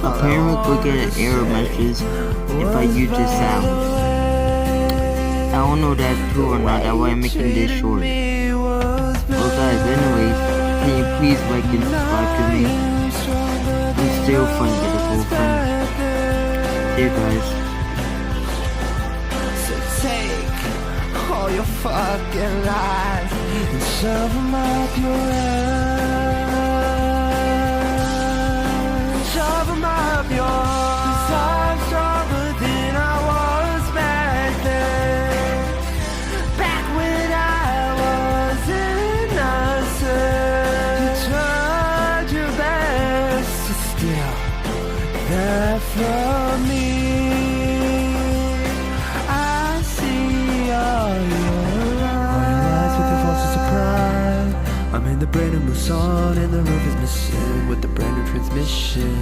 Apparently we get an error message if I use this sound. I don't know if that's true or not, that's why I'm making this short. Well guys, anyways, can you please like and subscribe to me? I'm still fun to the whole friend. See you guys. So take all your fucking lies and shove them up your ass. Shove them up your ass. 'Cause I'm stronger than I was back then. Back when I was innocent. You tried your best to steal that from me. I see all your lies with your false pride. I'm in the brand new Mulsanne and the roof is missing with the brand new transmission.